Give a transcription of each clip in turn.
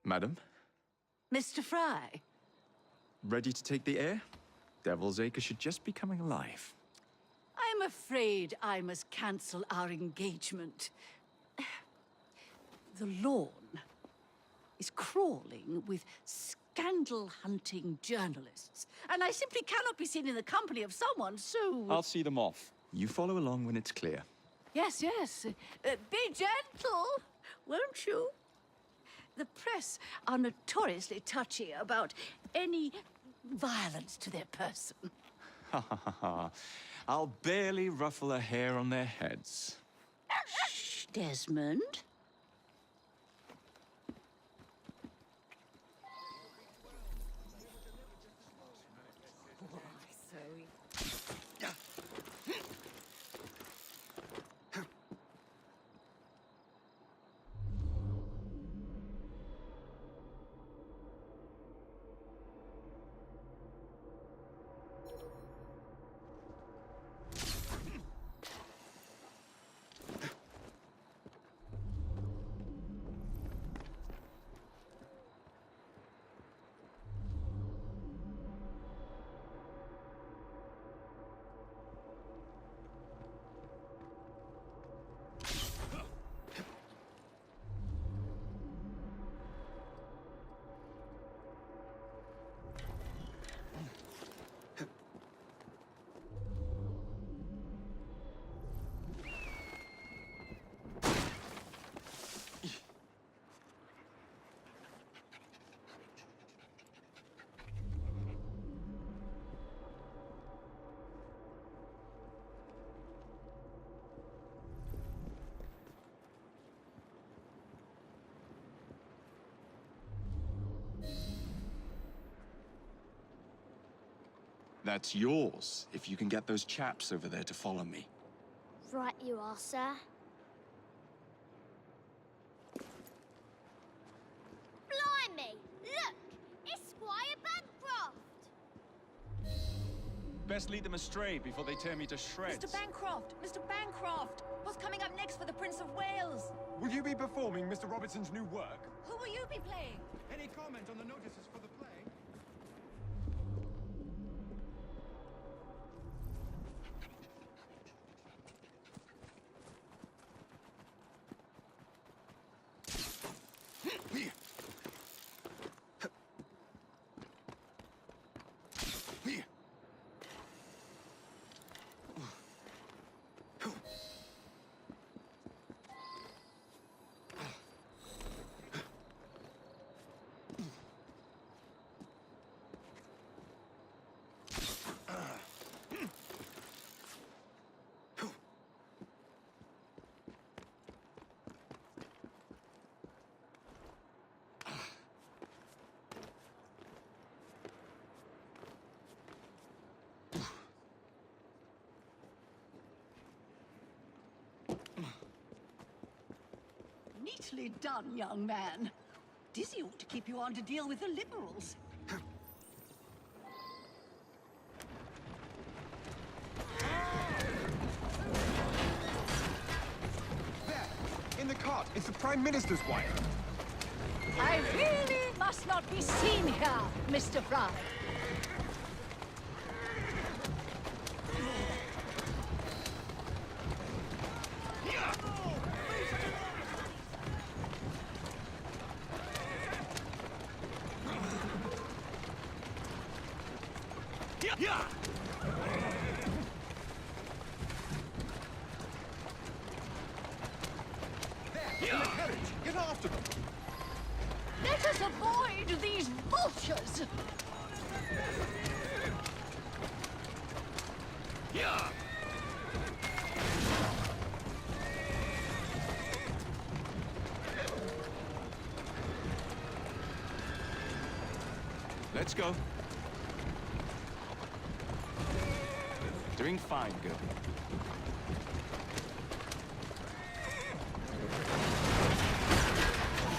Madam, Mr. Fry. ready to take the air? Devil's Acre should just be coming alive. I'm afraid I must cancel our engagement. The lawn is crawling with scandal-hunting journalists, and I simply cannot be seen in the company of someone so... I'll see them off. You follow along when it's clear. Yes, yes. Be gentle, won't you? The press are notoriously touchy about any violence to their person. Ha ha ha ha. I'll barely ruffle a hair on their heads. Shh, Desmond. That's yours, if you can get those chaps over there to follow me. Right you are, sir. Blimey! Look! It's Squire Bancroft! Best lead them astray before they tear me to shreds. Mr. Bancroft! Mr. Bancroft! What's coming up next for the Prince of Wales? Will you be performing Mr. Robertson's new work? Who will you be playing? Any comment on the notices for the play? Neatly done, young man. Dizzy ought to keep you on to deal with the Liberals. There! In the cart! It's the Prime Minister's wife! I really must not be seen here, Mr. Fry. There! In the carriage! Get after them! Let us avoid these vultures! Let's go. Doing fine, girl.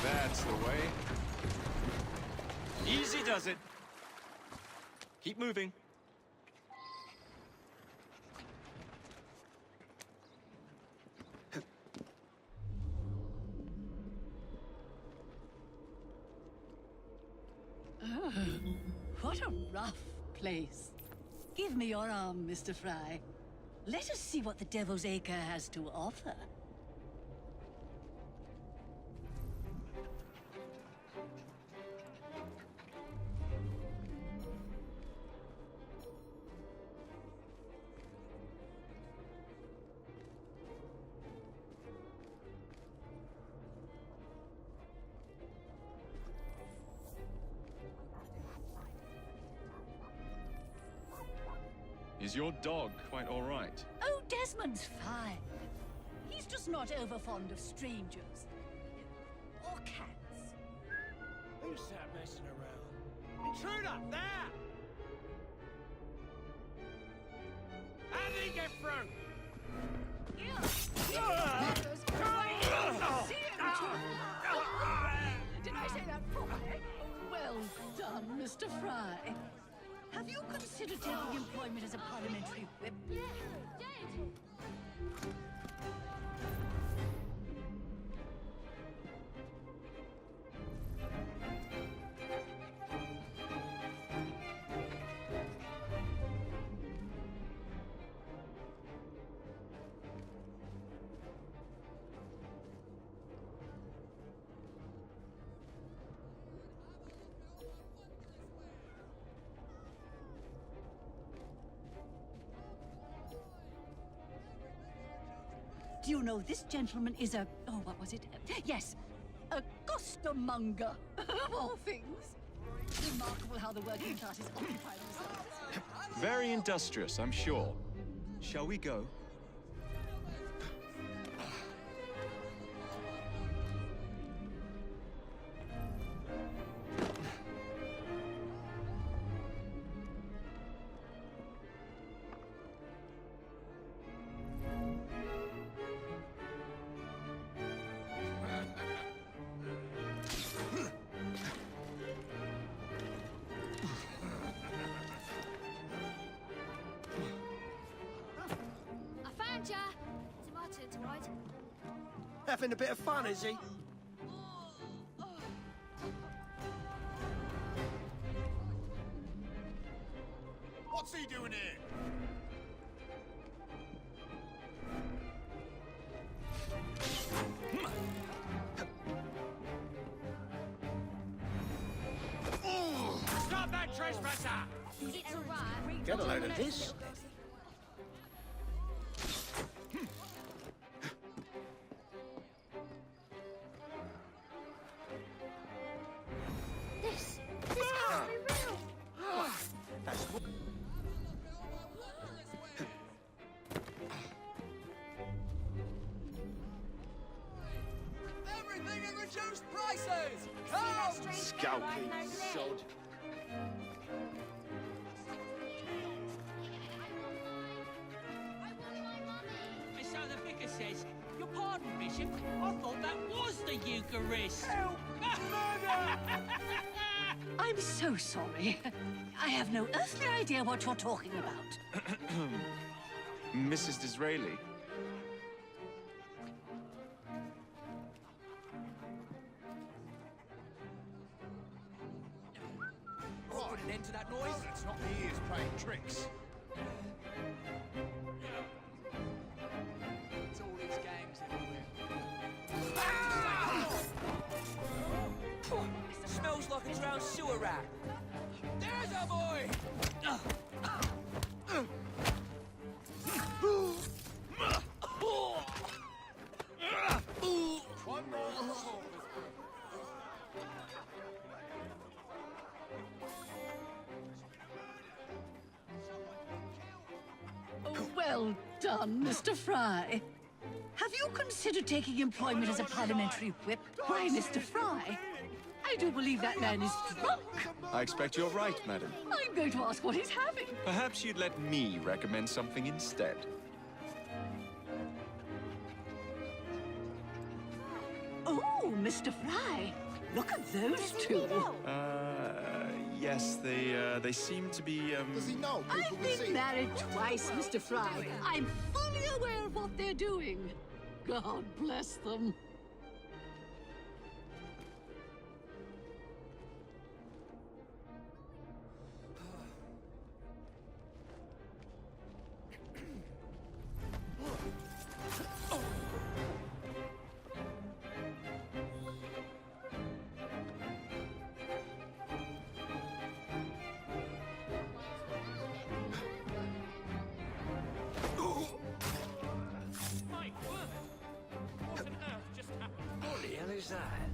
That's the way. Easy does it. Keep moving. What a rough place. Give me your arm, Mr. Fry. Let us see what the Devil's Acre has to offer. Is your dog quite all right? Oh, Desmond's fine. He's just not over fond of strangers. Or cats. Who's that messing around? Intruder! There! How did he get through? Did I say that properly? Well done, Mr. Fry. Have you considered taking employment as a parliamentary whip? Yeah, did. Do you know this gentleman is a... Oh, what was it? Yes, a costermonger, of all things. Remarkable how the working classes occupy themselves. Very industrious, I'm sure. Shall we go? I found ya! It's my turn to ride. Having a bit of fun, is he? What's he doing here? Stop that trespasser! It's alright. Get a load of this. This can't be real. That's what... Everything at reduced prices! Come! Skulking sod. So the vicar says, your pardon, Bishop, I thought that was the Eucharist. I'm so sorry. I have no earthly idea what you're talking about. Mrs. Disraeli? Put an end to that noise? It's not the ears playing tricks. It's all these games everywhere. Smells like a drowned sewer rat. There's a boy! One more for the small Well done, Mr. Fry. Have you considered taking employment as a parliamentary whip? Why, Mr. Fry, I do believe that man is drunk. I expect you're right, madam. I'm going to ask what he's having. Perhaps you'd let me recommend something instead. Oh, Mr. Fry, look at those two. Yes, they seem to be, Does he know people I've will been see? married twice, Mr. Fry. I'm fully aware of what they're doing. God bless them. that?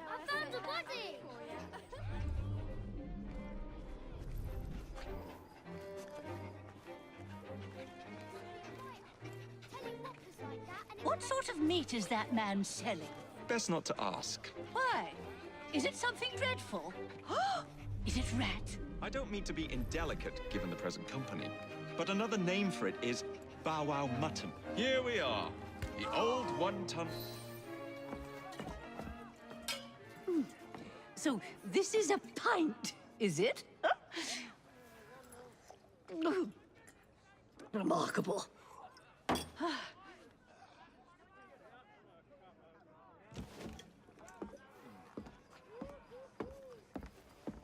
I found the body! What sort of meat is that man selling? Best not to ask. Why? Is it something dreadful? Is it rat? I don't mean to be indelicate, given the present company, but another name for it is bow wow mutton. Here we are, the old one-ton... So this is a pint, is it? Remarkable.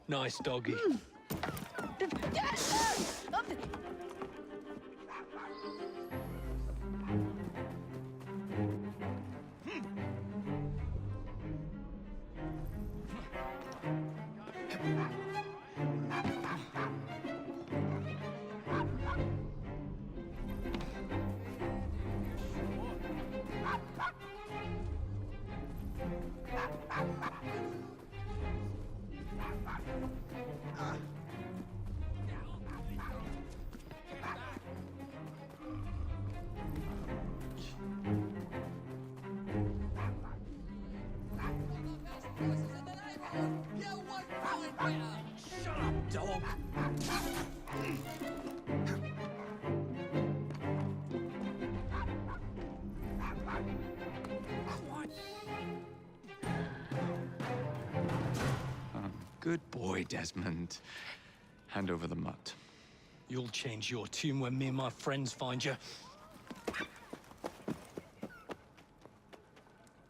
Nice doggy. Shut up, dog. Good boy, Desmond. Hand over the mutt. You'll change your tune when me and my friends find you.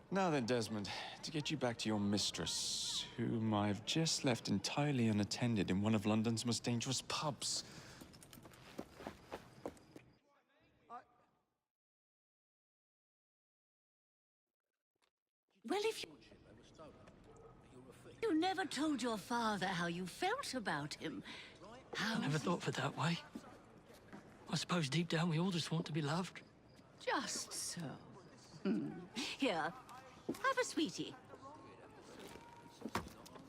Now then, Desmond, to get you back to your mistress, whom I've just left entirely unattended in one of London's most dangerous pubs. Well, if you never told your father how you felt about him. How... I never thought of it that way. I suppose deep down we all just want to be loved. Just so. Here, have a sweetie.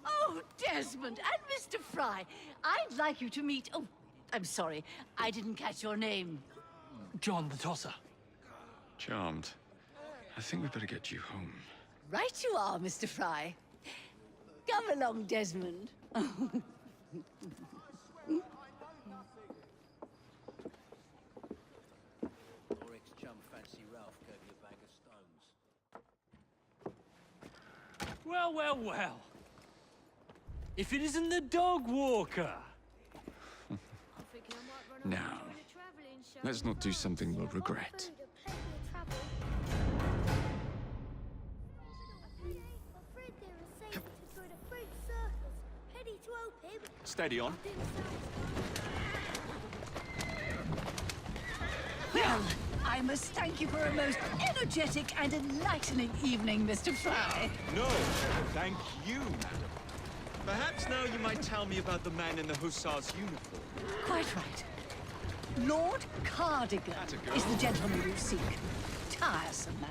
Oh, Desmond and Mr. Fry, I'd like you to meet... Oh, I'm sorry, I didn't catch your name. John the Tosser. Charmed. I think we better get you home. Right you are, Mr. Fry. Come along, Desmond. Well, well, well. If it isn't the dog walker. Now, let's not do something we'll regret. Steady on. Well, I must thank you for a most energetic and enlightening evening, Mr. Fry. No, thank you, madam. Perhaps now you might tell me about the man in the hussar's uniform. Quite right. Lord Cardigan That's a girl. is the gentleman you seek. Tiresome man.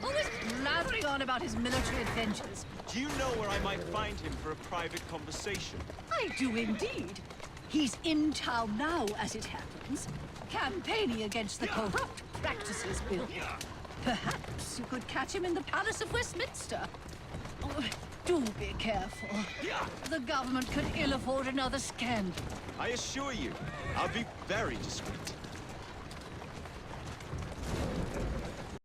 Always blathering on about his military adventures. Do you know where I might find him for a private conversation? I do indeed. He's in town now, as it happens, campaigning against the Corrupt Practices Bill. Perhaps you could catch him in the Palace of Westminster. Oh, do be careful. The government could ill afford another scandal. I assure you, I'll be very discreet.